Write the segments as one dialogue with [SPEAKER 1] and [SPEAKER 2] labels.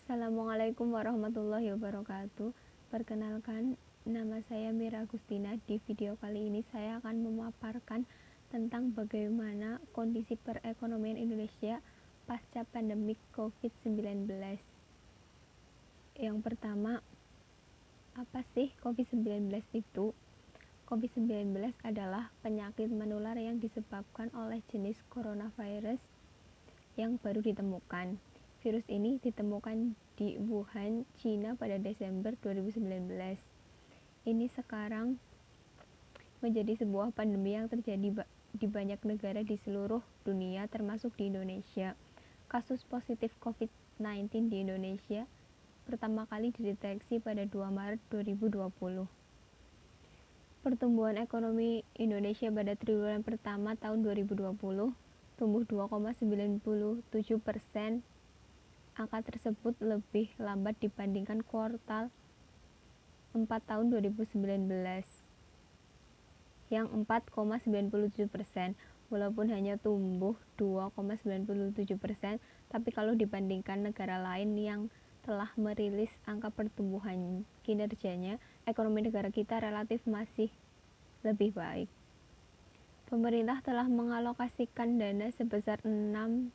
[SPEAKER 1] Assalamualaikum warahmatullahi wabarakatuh. Perkenalkan, nama saya Mira Agustina. Di video kali ini saya akan memaparkan tentang bagaimana kondisi perekonomian Indonesia pasca pandemi COVID-19. Yang pertama, apa sih COVID-19 itu? COVID-19 adalah penyakit menular yang disebabkan oleh jenis coronavirus yang baru ditemukan. Virus ini ditemukan di Wuhan, China pada Desember 2019. Ini sekarang menjadi sebuah pandemi yang terjadi di banyak negara di seluruh dunia, termasuk di Indonesia. Kasus positif COVID-19 di Indonesia pertama kali dideteksi pada 2 Maret 2020. Pertumbuhan ekonomi Indonesia pada triwulan pertama tahun 2020 tumbuh 2,97%. Angka tersebut lebih lambat dibandingkan kuartal 4 tahun 2019 yang 4,97%. Walaupun hanya tumbuh 2,97%, tapi kalau dibandingkan negara lain yang telah merilis angka pertumbuhan kinerjanya, ekonomi negara kita relatif masih lebih baik. Pemerintah telah mengalokasikan dana sebesar 6,7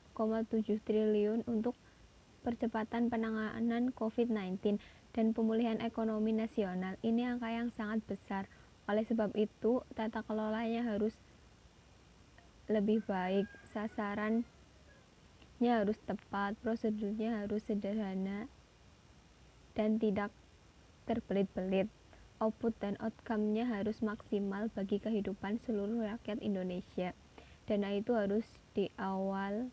[SPEAKER 1] triliun untuk percepatan penanganan COVID-19 dan pemulihan ekonomi nasional. Ini angka yang sangat besar. Oleh sebab itu, tata kelolanya harus lebih baik, sasarannya harus tepat, prosedurnya harus sederhana dan tidak terbelit-belit. Output dan outcome-nya harus maksimal bagi kehidupan seluruh rakyat Indonesia. Dana itu harus diawal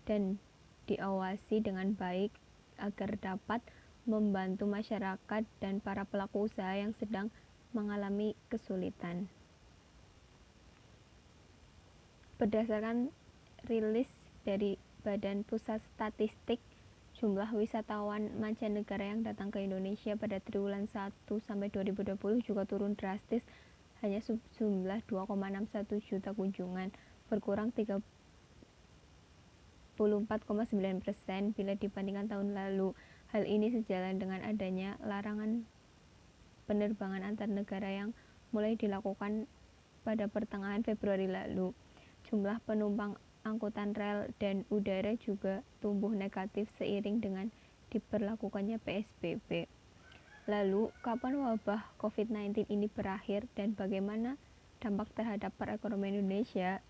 [SPEAKER 1] dan diawasi dengan baik agar dapat membantu masyarakat dan para pelaku usaha yang sedang mengalami kesulitan. Berdasarkan rilis dari Badan Pusat Statistik, jumlah wisatawan mancanegara yang datang ke Indonesia pada triwulan 1 sampai 2020 juga turun drastis, hanya sejumlah 2,61 juta kunjungan, berkurang 34,9% bila dibandingkan tahun lalu. Hal ini sejalan dengan adanya larangan penerbangan antar negara yang mulai dilakukan pada pertengahan Februari lalu. Jumlah penumpang angkutan rel dan udara juga tumbuh negatif seiring dengan diberlakukannya PSBB. Lalu, kapan wabah COVID-19 ini berakhir dan bagaimana dampak terhadap perekonomian Indonesia?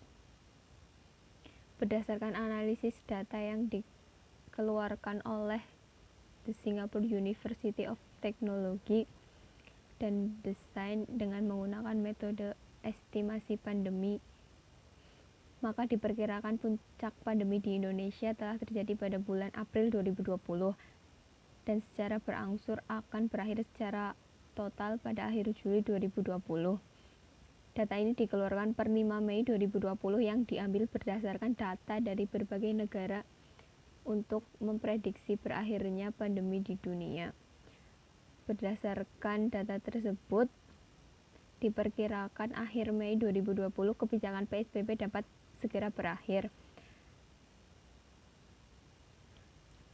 [SPEAKER 1] Berdasarkan analisis data yang dikeluarkan oleh The Singapore University of Technology dan Design dengan menggunakan metode estimasi pandemi, maka diperkirakan puncak pandemi di Indonesia telah terjadi pada bulan April 2020 dan secara berangsur akan berakhir secara total pada akhir Juli 2020. Data ini dikeluarkan per 5 Mei 2020 yang diambil berdasarkan data dari berbagai negara untuk memprediksi berakhirnya pandemi di dunia. Berdasarkan data tersebut, diperkirakan akhir Mei 2020 kebijakan PSBB dapat segera berakhir.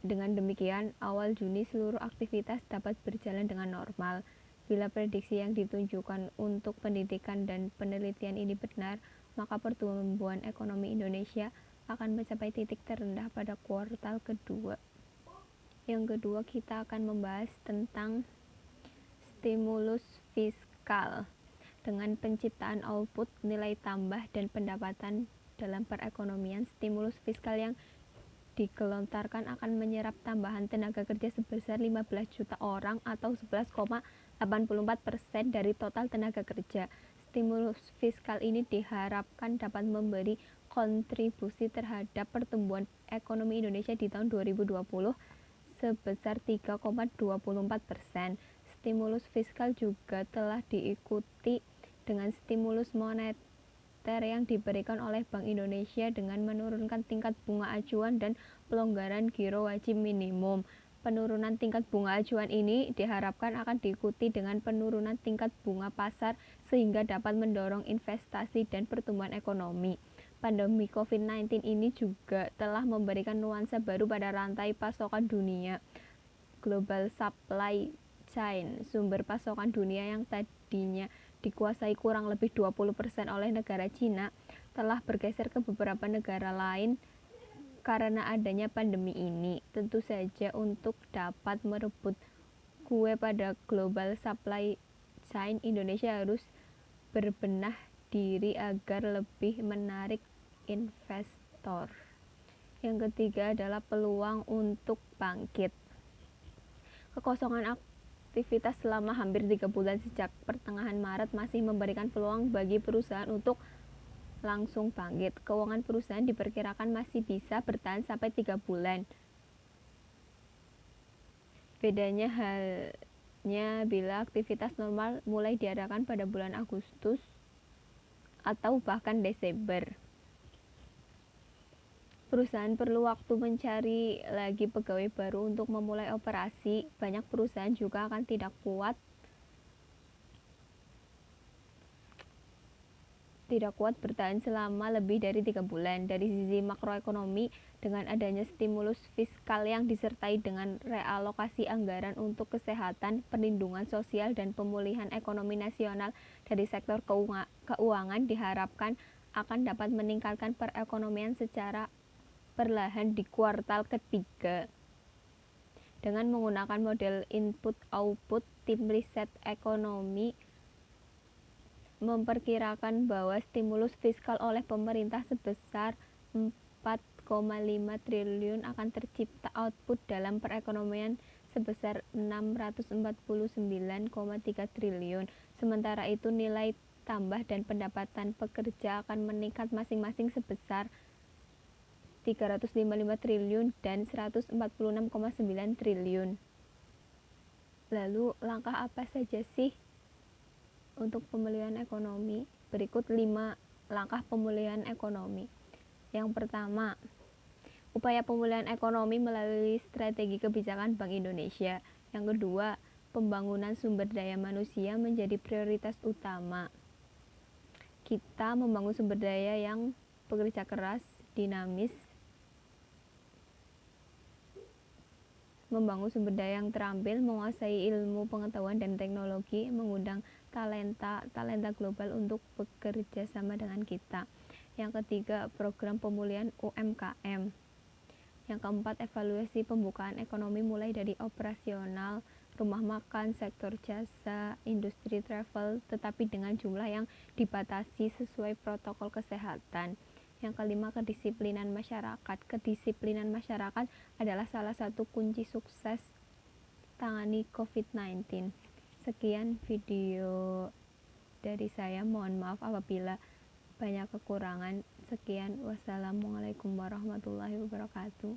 [SPEAKER 1] Dengan demikian, awal Juni seluruh aktivitas dapat berjalan dengan normal. Bila prediksi yang ditunjukkan untuk pendidikan dan penelitian ini benar, maka pertumbuhan ekonomi Indonesia akan mencapai titik terendah pada kuartal kedua. Yang kedua, kita akan membahas tentang stimulus fiskal. Dengan penciptaan output, nilai tambah, dan pendapatan dalam perekonomian, stimulus fiskal yang digelontorkan akan menyerap tambahan tenaga kerja sebesar 15 juta orang atau 11,84% dari total tenaga kerja. Stimulus fiskal ini diharapkan dapat memberi kontribusi terhadap pertumbuhan ekonomi Indonesia di tahun 2020 sebesar 3,24%. Stimulus fiskal juga telah diikuti dengan stimulus moneter yang diberikan oleh Bank Indonesia dengan menurunkan tingkat bunga acuan dan pelonggaran giro wajib minimum. Penurunan tingkat bunga acuan ini diharapkan akan diikuti dengan penurunan tingkat bunga pasar sehingga dapat mendorong investasi dan pertumbuhan ekonomi. Pandemi COVID-19 ini juga telah memberikan nuansa baru pada rantai pasokan dunia. Global supply chain, sumber pasokan dunia yang tadinya dikuasai kurang lebih 20% oleh negara Cina, telah bergeser ke beberapa negara lain karena adanya pandemi ini. Tentu saja untuk dapat merebut kue pada global supply chain, Indonesia harus berbenah diri agar lebih menarik investor. Yang ketiga adalah peluang untuk bangkit. Kekosongan aktivitas selama hampir 3 bulan sejak pertengahan Maret masih memberikan peluang bagi perusahaan untuk langsung bangkit. Keuangan perusahaan diperkirakan masih bisa bertahan sampai 3 bulan. Bedanya halnya bila aktivitas normal mulai diadakan pada bulan Agustus atau bahkan Desember. Perusahaan perlu waktu mencari lagi pegawai baru untuk memulai operasi. Banyak perusahaan juga akan tidak kuat bertahan selama lebih dari 3 bulan. Dari sisi makroekonomi, dengan adanya stimulus fiskal yang disertai dengan realokasi anggaran untuk kesehatan, perlindungan sosial, dan pemulihan ekonomi nasional dari sektor keuangan diharapkan akan dapat meningkatkan perekonomian secara perlahan di kuartal ketiga. Dengan menggunakan model input-output, tim riset ekonomi memperkirakan bahwa stimulus fiskal oleh pemerintah sebesar 4,5 triliun akan tercipta output dalam perekonomian sebesar 649,3 triliun. Sementara itu nilai tambah dan pendapatan pekerja akan meningkat masing-masing sebesar 355 triliun dan 146,9 triliun. Lalu langkah apa saja sih untuk pemulihan ekonomi? Berikut 5 langkah pemulihan ekonomi. Yang pertama, upaya pemulihan ekonomi melalui strategi kebijakan Bank Indonesia. Yang kedua, pembangunan sumber daya manusia menjadi prioritas utama. Kita membangun sumber daya yang bekerja keras, dinamis, membangun sumber daya yang terampil, menguasai ilmu pengetahuan dan teknologi, mengundang talenta global untuk bekerja sama dengan kita. Yang ketiga, program pemulihan UMKM. Yang keempat, evaluasi pembukaan ekonomi mulai dari operasional, rumah makan, sektor jasa, industri travel, tetapi dengan jumlah yang dibatasi sesuai protokol kesehatan. Yang kelima, kedisiplinan masyarakat. Kedisiplinan masyarakat adalah salah satu kunci sukses tangani COVID-19. Sekian video dari saya. Mohon maaf apabila banyak kekurangan. Sekian, wassalamualaikum warahmatullahi wabarakatuh.